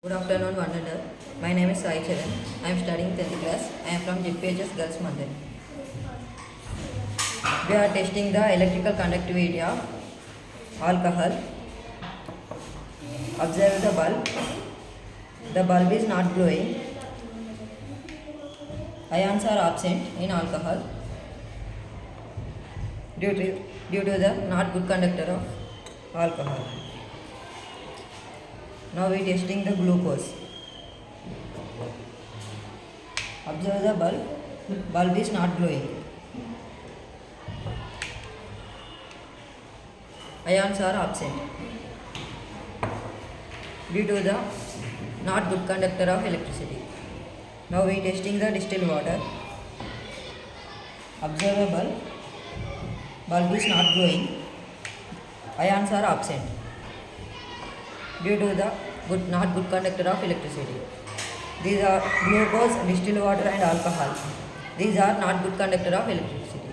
Good afternoon, Wonderler. My name is Sai Charan. I am studying 10th class. I am from GPHS Girls MANTHANI. We are testing the electrical conductivity of alcohol. Observe the bulb. The bulb is not glowing. Ions are absent in alcohol due to the not good conductor of alcohol. Now we are testing the glucose. Observe the bulb. Bulb is not glowing. Ions are absent due to the not good conductor of electricity. Now we are testing the distilled water. Observe the bulb. Bulb is not glowing. Ions are absent due to the not good conductor of electricity. These are glucose, distilled water and alcohol. These are not good conductor of electricity.